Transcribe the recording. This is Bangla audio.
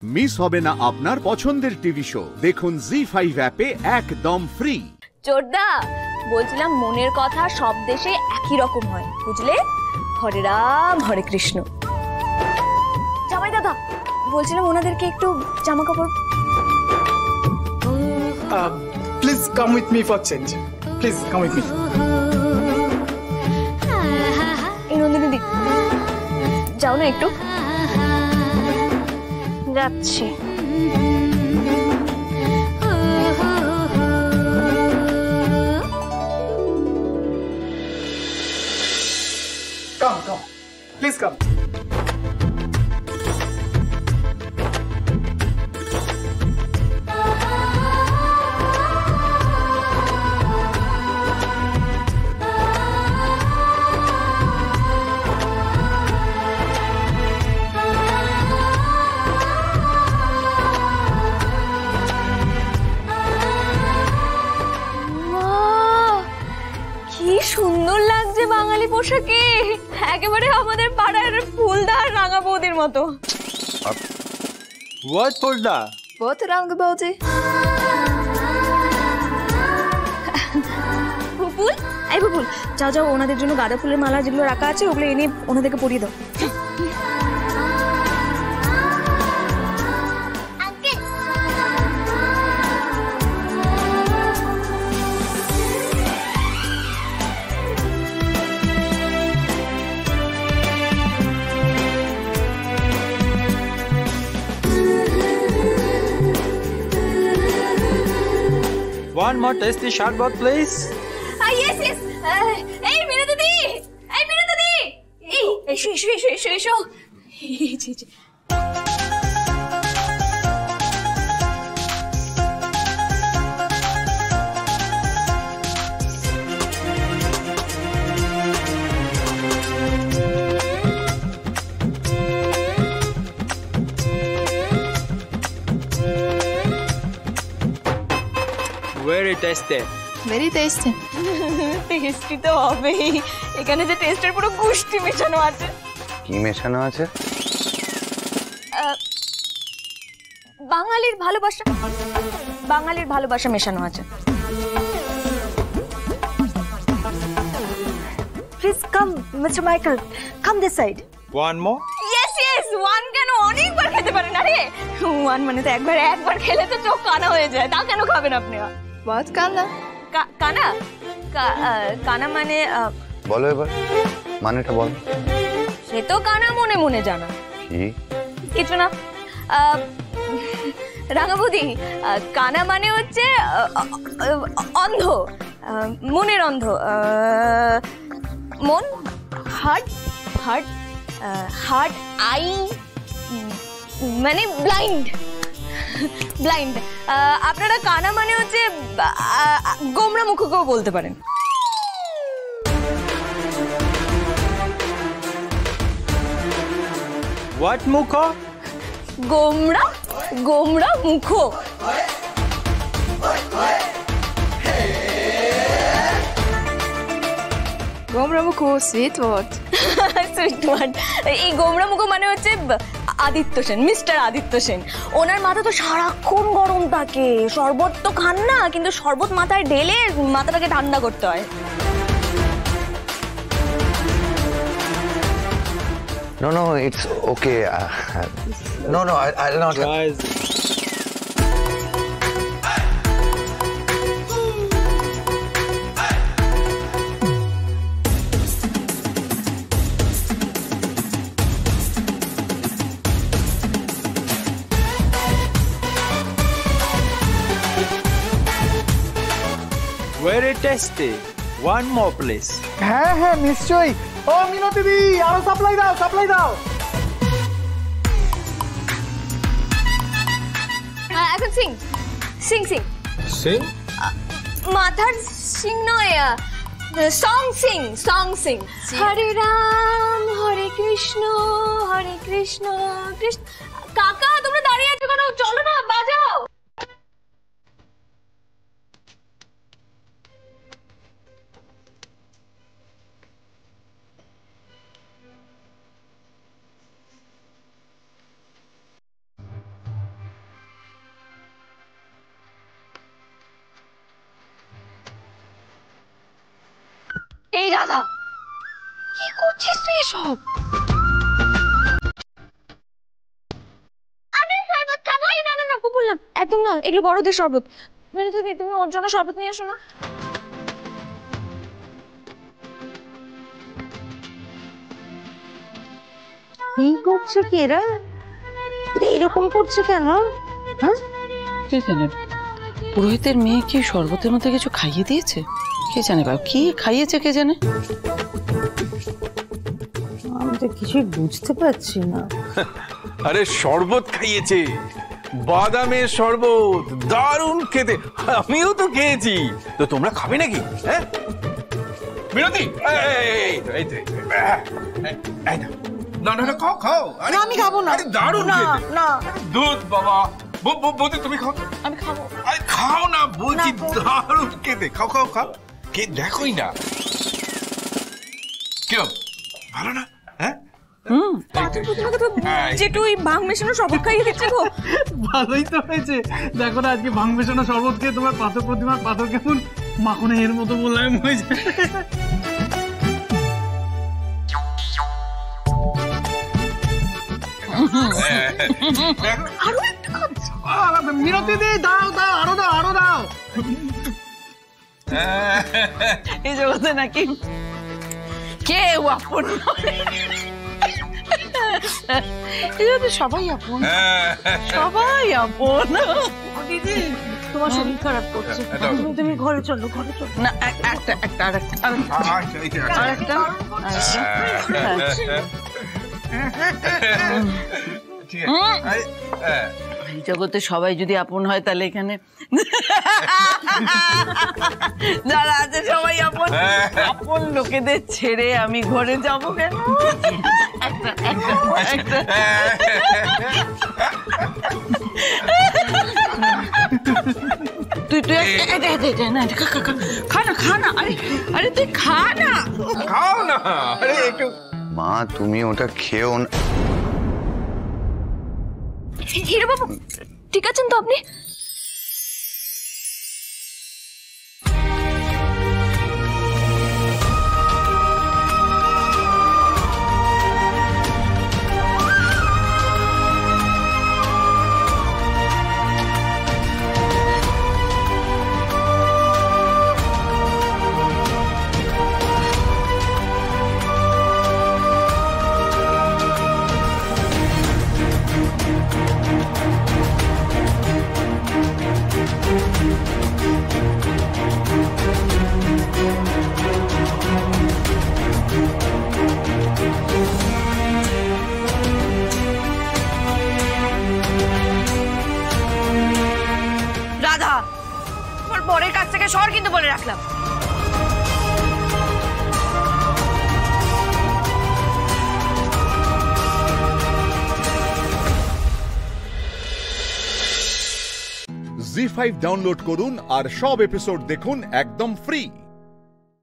মিস হবে না আপনার পছন্দের টিভি শো। দেখুন জি5 অ্যাপে একদম ফ্রি। জোরদা, বলছিলাম মনের কথা সব দেশে একই রকম হয়, বুঝলে? হরে রাম হরে কৃষ্ণ। জামাই দাদা, বলছিলাম ওনাদেরকে একটু জামা কাপড়। Please come with me for change. Please come with me. এই নন্দিনী দি, যাও না একটু। যাচ্ছি। Come, come. Please come. কি সুন্দর লাগছে বাঙালি পোশাকে, একেবারে আমাদের পাড়ার ফুলদার রাঙা বৌদির মতো। What ফুলদা? বহুত রাঙা বৌদি। ফুল, এই ফুল, যাও যাও ওনাদের জন্য গাঁদা ফুলের মালা যেগুলো রাখা আছে ওগুলো এনে ওনাদেরকে পরিয়ে দাও। One more tasty sherbet, please. Yes, yes. এই মিনা দিদি, এই মিনা দিদি, এই এসো এসো এসো এসো এসো। Very tasty. Very tasty. Tasty তো হবেই, এখানে যে টেস্টের পুরো গুষ্টি মেশানো আছে। কি মেশানো আছে? বাঙালির ভালোবাসা, বাঙালির ভালোবাসা মেশানো আছে। Please come mister Michael, come this side. One more? Yes yes, one কেন, অনেকবার খেতে পারেন। আরে ওয়ান মানে তো একবার খেলে তো চোখ কানা হয়ে যায়, তা কেন খাবেন আপনি? বহুত কালা। কানা? কানা মানে? বলো এবার মানেটা বলো। সে তো কানা মনে মনে জানা। কি? কিছু না। রাঙাবুদি, কানা মানে হচ্ছে অন্ধ, মনের অন্ধ। মন, হার্ট, হার্ট, হার্ট আই মানে ব্লাইন্ড, ব্লাইন্ড। আপনারা কানা মানে হচ্ছে গোমরা মুখকেও বলতে পারেন। What mukha? গোমরা, গোমরা মুখ। গোমরা মুখ সুইট ওয়ার্ড। Sweet word. এই গোমরা মুখ মানে হচ্ছে আদিত্য সেন, মিস্টার আদিত্য সেন। ওনার মাথা তো সারাক্ষণ গরম থাকে, শরবত তো খান না, কিন্তু শরবত মাথায় ঢেলে মাথাটাকে ঠান্ডা করতে হয়। No, no, it's okay. No, no, I'll not. Guys. Very tasty. One more, please. হ্যাঁ হ্যাঁ নিশ্চয়ই। ও মিনতি দি, আরো সাপ্লাই দাও, সাপ্লাই দাও। এখন সিং, সিং সিং। Sing? মাথার সিং নয়, সং সিং, সং সিং। হরে রাম হরে কৃষ্ণ, হরে কৃষ্ণ কৃষ্ণ। কাকা তোমরা দাঁড়িয়ে আছো কেন? চলো না, বাজাও। রাধা, কি করছিস তুই এসব? আমি শরবত খাবো। না না না, বললাম একদম না, এগুলো বড়দের শরবত। মানে তুমি ওর জন্য শরবত নিয়ে এসো না। কি করছে কি এরা? এরকম করছে কেন? হ্যাঁ, কে জানে পুরোহিতের মেয়ে কি শরবতের মধ্যে কিছু খাইয়ে দিয়েছে? কে জানে বাবা, কি খাইয়েছে কে জানে? আমি তো কিছুই বুঝতে পারছি না। আরে শরবত খাইয়েছে, বাদামের শরবত, দারুণ খেতে। আমিও তো খেয়েছি, তো তোমরা খাবে নাকি? হ্যাঁ মিনতি, না না না, খাও খাও। আমি খাবো না। দারুণ খেতে। না দুধ বাবা, বৌদি তুমি খাও। আমি খাবো। আরে খাও না বলছি, দারুণ খেতে। খাও খাও খাও, কে দেখোই না। কেউ ভালো না? হ্যাঁ যেটু ওই ভাঙ মেশানো শরবত খাইয়ে দিচ্ছে গো। ভালোই তো হয়েছে। দেখো না, আজকে ভাঙ মেশানো শরবত খেয়ে তোমার পাথর প্রতিমার পাথর কেমন মাখনের মতো মোলায়েম হয়ে যায়। আরো একটা খাচ্ছি। মিনতি দি, দাও দাও, আরো দাও, আরো দাও। এই জগতে নাকি কেউ আপন নয়। এই জগতে সবাই আপন, সবাই আপন। দিদি, তোমার শরীর খারাপ করছে, তুমি ঘরে চলো, ঘরে চলো। না আরেকটা এই জগতে সবাই যদি আপন হয় তাহলে এখানে যারা আছে সবাই আপন। আপন লোকেদের ছেড়ে আমি ঘরে যাব কেন? তুই খা না। আরে তুই খা না, খাও না। আরে একটু মা, তুমি ওটা খেও না। হিরো বাবু, ঠিক আছেন তো আপনি? রাধা, তোমার বরের কাছ থেকে সর কিন্তু বলে রাখলাম। জি5 ডাউনলোড করুন আর সব এপিসোড দেখুন একদম ফ্রি।